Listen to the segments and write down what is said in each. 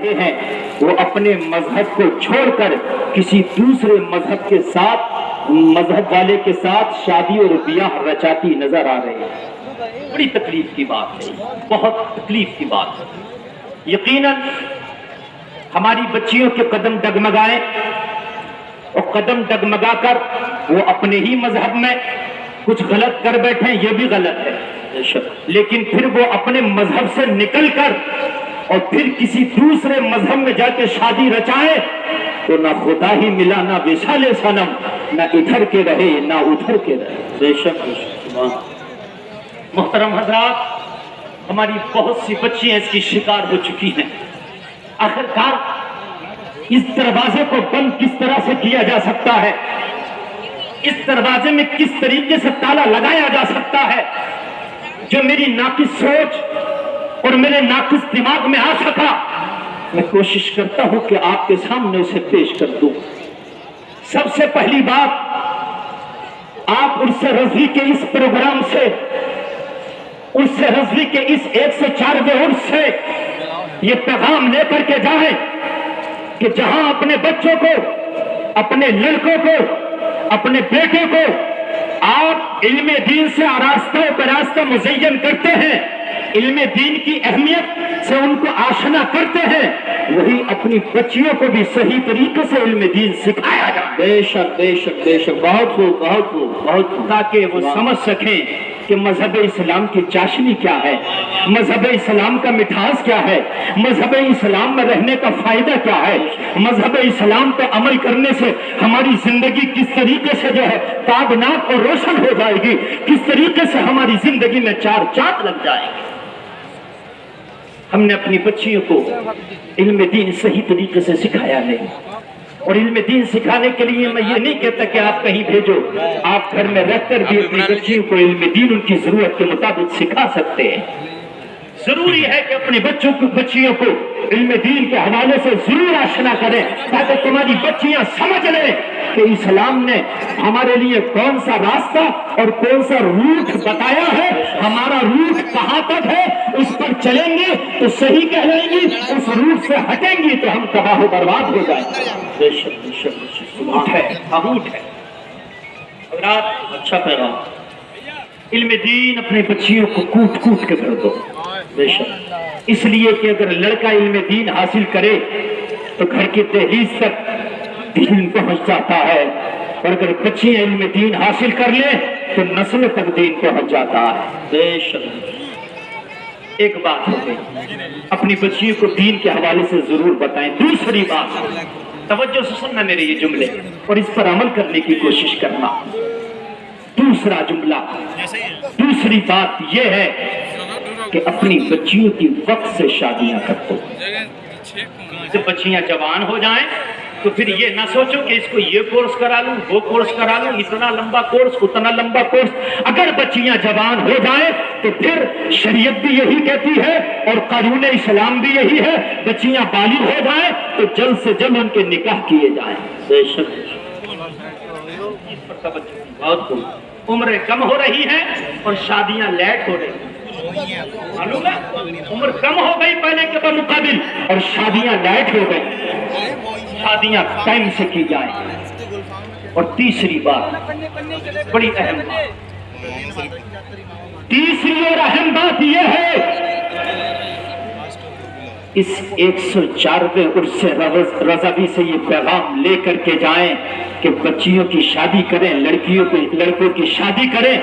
رہے ہیں وہ اپنے مذہب کو چھوڑ کر کسی دوسرے مذہب کے ساتھ، مذہب والے کے ساتھ شادی اور بیاہ رچاتی نظر آ رہے ہیں۔ بڑی تکلیف کی بات ہے، بہت تکلیف کی بات ہے۔ یقیناً ہماری بچیوں کے قدم ڈگمگائیں اور قدم ڈگمگا کر وہ اپنے ہی مذہب میں کچھ غلط کر بیٹھیں، یہ بھی غلط ہے، لیکن پھر وہ اپنے مذہب سے نکل کر اور پھر کسی دوسرے مذہب میں جا کے شادی رچائے تو نہ خدا ہی ملا، نہ وصال صنم، نہ ادھر کے رہے نہ ادھر کے رہے۔ بے شک محترم حضرات، ہماری بہت سی بچیاں اس کی شکار ہو چکی ہیں۔ آخرکار اس دروازے کو بند کس طرح سے کیا جا سکتا ہے، اس دروازے میں کس طریقے سے تالا لگایا جا سکتا ہے جو میری ناقص سوچ اور میرے ناقص دماغ میں آ سکا، میں کوشش کرتا ہوں کہ آپ کے سامنے اسے پیش کر دوں۔ سب سے پہلی بات، آپ عرس رضوی کے اس پروگرام سے، عرس رضوی کے اس 104ویں عرس سے یہ پیغام لے کر کے جائیں کہ جہاں اپنے بچوں کو، اپنے لڑکوں کو، اپنے بیٹے کو آپ علم دین سے آراستہ و براستہ مزین کرتے ہیں، علم دین کی اہمیت سے ان کو آشنا کرتے ہیں، وہی اپنی بچیوں کو بھی صحیح طریقے سے علم دین سکھایا جائے۔ بے شک بے شک بے شک، بہت خوب بہت خوب بہت خوب، تاکہ وہ سمجھ سکیں کہ مذہب اسلام کی چاشنی کیا ہے، مذہب اسلام کا مٹھاس کیا ہے، مذہب اسلام میں رہنے کا فائدہ کیا ہے، مذہب اسلام پر عمل کرنے سے ہماری زندگی کس طریقے سے جو ہے تابناک اور روشن ہو جائے گی، کس طریقے سے ہماری زندگی میں چار چاند لگ جائے گی۔ ہم نے اپنی بچیوں کو علم دین صحیح طریقے سے سکھایا نہیں، اور علم دین سکھانے کے لیے میں یہ نہیں کہتا کہ آپ کہیں بھیجو، آپ گھر میں رہ کر بھی اپنی بچیوں کو علم دین ان کی ضرورت کے مطابق سکھا سکتے ہیں۔ ضروری ہے کہ اپنے بچیوں کو علم دین کے حوالے سے ضرور آشنا کریں، تاکہ تمہاری بچیاں سمجھ لیں کہ اسلام نے ہمارے لیے کون سا راستہ اور کون سا روٹ بتایا ہے، ہمارا روٹ کہاں تک ہے، اس پر چلیں گے تو صحیح کہلائیں گی، اس روٹ سے ہٹیں گی تو ہم تباہ و برباد ہو جائیں گے۔ بے شک بے شک، روٹ ہے، روٹ ہے۔ حضرات، اچھا پیغام، علم دین اپنے بچیوں کو کوٹ کوٹ کے بھر دو۔ بے شک، اس لیے کہ اگر لڑکا علم دین حاصل کرے تو گھر کی دہلیز تک دین پہنچ جاتا ہے، اور اگر بچیاں علم دین حاصل کر لیں تو نسل تک دین پہنچ جاتا ہے۔ بے شک، ایک بات ہو گئی، اپنی بچیوں کو دین کے حوالے سے ضرور بتائیں۔ دوسری بات، توجہ سے سننا میرے یہ جملے اور اس پر عمل کرنے کی کوشش کرنا۔ دوسرا جملہ، دوسری بات یہ ہے کہ اپنی بچیوں کی وقت سے شادیاں کر دو۔ جب بچیاں جوان ہو جائیں تو پھر یہ نہ سوچو کہ اس کو یہ کورس کرا لوں، وہ کورس کرا لوں، اتنا لمبا کورس، اتنا لمبا کورس۔ اگر بچیاں جوان ہو جائیں تو پھر شریعت بھی یہی کہتی ہے اور قانون اسلام بھی یہی ہے، بچیاں بالغ ہو جائیں تو جلد سے جلد ان کے نکاح کیے جائیں۔ بے شک، بہت خوب، عمریں کم ہو رہی ہیں اور شادیاں لیٹ ہو رہی ہیں۔ معلوم ہے، عمر کم ہو گئی پہلے کے بمقابل اور شادیاں لیٹ ہو گئی، شادیاں ٹائم سے کی جائیں۔ اور تیسری بات، بڑی اہم بات، تیسری اور اہم بات یہ ہے، اس 104ویں عرس رضوی سے یہ پیغام لے کر کے جائیں کہ بچیوں کی شادی کریں، لڑکوں کی شادی کریں،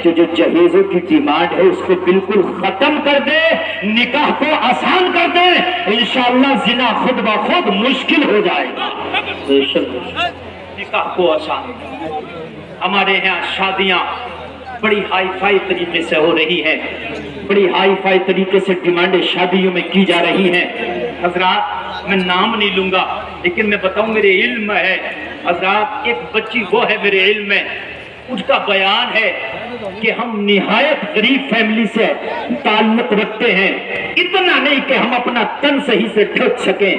جو جہیزوں کی ڈیمانڈ ہے اس کو بالکل ختم کر دے، نکاح کو آسان کر دے، انشاءاللہ زنا خود بخود مشکل ہو جائے گا۔ نکاح کو آسان، ہمارے یہاں شادیاں بڑی ہائی فائی طریقے سے ہو رہی ہیں، بڑی ہائی فائی طریقے سے ڈیمانڈیں شادیوں میں کی جا رہی ہیں۔ حضرات، میں نام نہیں لوں گا لیکن میں بتاؤں میرے علم میں ہے، حضرات ایک بچی وہ ہے میرے علم میں، اس کا بیان ہے کہ ہم نہایت غریب فیملی سے تعلق رکھتے ہیں، اتنا نہیں کہ ہم اپنا تن صحیح سے ڈھک سکیں،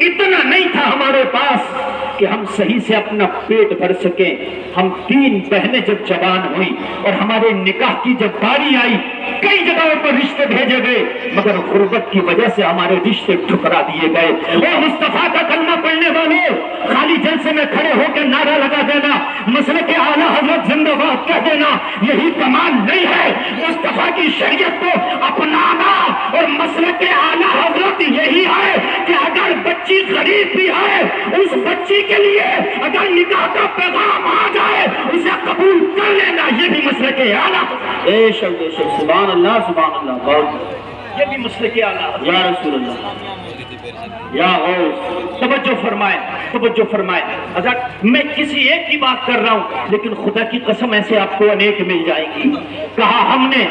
اتنا نہیں تھا ہمارے پاس کہ ہم صحیح سے اپنا پیٹ بھر سکیں. ہم 3 بہنیں جب جوان ہوئی اور ہمارے نکاح کی جب باری آئی، کئی جگہوں پر رشتے بھیجے گئے، مگر غربت کی وجہ سے ہمارے رشتے ٹھکرا دیے گئے. اور مصطفیٰ کا کلمہ پڑھنے والوں، خالی جلسے میں کھڑے ہو کے نعرہ لگا دینا، مسلک اعلیٰ حضرت زندہ باد کہہ دینا، یہی کمال نہیں ہے. مصطفیٰ کی شریعت کو اپنانا اور مسلک اعلیٰ حضرت یہی ہے کہ اگر بچی غریب بھی ہے، اس بچی کے لیے اگر نکاح کا پیغام آ جائے اسے قبول کر لینا، یہ بھی مسلک اعلیٰ. بے شک بے شک، سبحان اللہ سبحان اللہ. بہت یہ بھی مسلک اعلیٰ. یا رسول اللہ، یا غوث. توجہ فرمائیں، توجہ فرمائیں. حضرت میں کسی ایک کی بات کر رہا ہوں، لیکن خدا کی قسم ایسے آپ کو انیک مل جائے گی. کہا ہم نے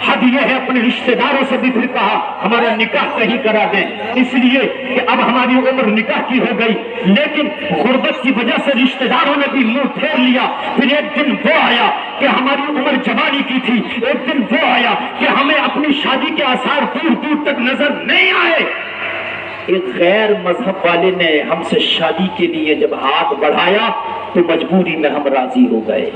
حد یہ ہے اپنے رشتہ داروں سے بھی پھر کہا ہمارا نکاح کہیں کرا دیں، اس لیے کہ اب ہماری عمر نکاح کی ہو گئی. لیکن غربت کی وجہ سے رشتہ داروں نے بھی منہ پھیر لیا. پھر ایک دن وہ آیا کہ ہماری عمر جوانی کی تھی، ایک دن وہ آیا کہ ہمیں اپنی شادی کے آثار دور دور تک نظر نہیں آئے. ایک غیر مذہب والے نے ہم سے شادی کے لیے جب ہاتھ بڑھایا تو مجبوری میں ہم راضی ہو گئے.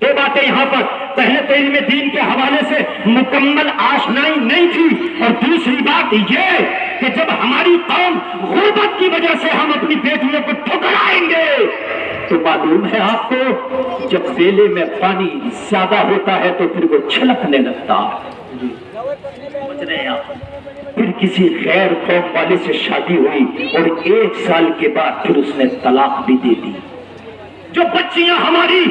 2 باتیں یہاں پر، پہلے تو علم دین کے حوالے سے مکمل آشنائی نہیں تھی، اور دوسری بات یہ کہ جب ہماری قوم غربت کی وجہ سے ہم اپنی بیٹیوں کو ٹھکرائیں گے تو معلوم ہے آپ کو جب بیلے میں پانی زیادہ ہوتا ہے تو پھر وہ چھلکنے لگتا ہے. سمجھ رہے ہیں آپ؟ پھر کسی غیر قوم والے سے شادی ہوئی اور 1 سال کے بعد پھر اس نے طلاق بھی دے دی. جو بچیاں ہماری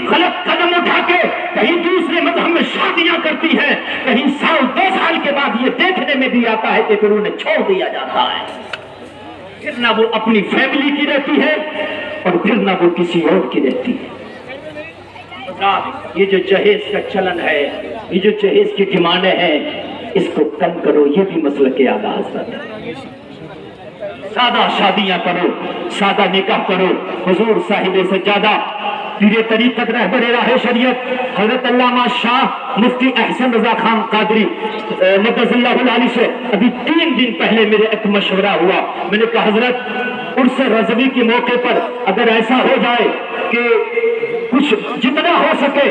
غلط قدم اٹھا کے کہیں دوسرے مذہب میں شادیاں کرتی ہیں، کہیں 1-2 سال کے بعد یہ دیکھنے میں بھی آتا ہے کہ پھر انہیں چھوڑ دیا جاتا ہے. پھر نہ وہ اپنی فیملی کی رہتی ہے اور پھر نہ وہ کسی اور کی رہتی ہے. یہ جو جہیز کا چلن ہے، یہ جو جہیز کی ڈیمانڈیں ہیں، اس کو کم کرو. یہ بھی مسلک اعلیٰ حضرت ہے. سادہ شادیاں کرو، سادہ نکاح کرو. حضور صاحب سجادہ پیر طریقت رہبر راہ شریعت حضرت علامہ شاہ مفتی احسن رضا خان قادری مقدس اللہ العالی سے ابھی 3 دن پہلے میرے ایک مشورہ ہوا. میں نے کہا حضرت عرس رضوی کے موقع پر اگر ایسا ہو جائے کہ کچھ جتنا ہو سکے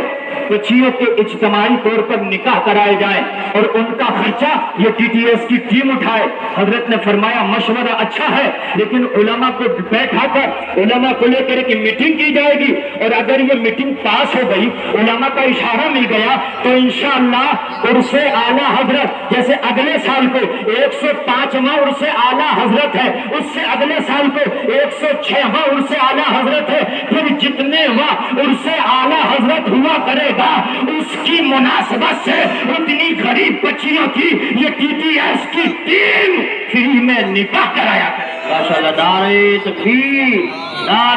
بچیوں کے اجتماعی طور پر نکاح کرائے جائیں اور ان کا خرچہ یہ ٹی ٹی ایس کی ٹیم اٹھائے. حضرت نے فرمایا مشورہ اچھا ہے، لیکن علماء کو بیٹھا کر علماء کو لے کر ایک میٹنگ کی جائے گی، اور اگر یہ میٹنگ پاس ہو گئی، علماء کا اشارہ مل گیا، تو انشاءاللہ عرس اعلیٰ حضرت جیسے اگلے سال کو 105واں عرس اعلیٰ حضرت ہے، اس سے اگلے سال کو 106واں عرس اعلیٰ حضرت ہے، پھر جتنے عرس اعلیٰ حضرت ہوا کرے گا اس کی مناسبت سے اتنی غریب بچیوں کی یہ ٹی ٹی ایس کی ٹیم فری میں نکاح کرایا کرے. ماشاءاللہ. نعرہ تکبیر، نعرہ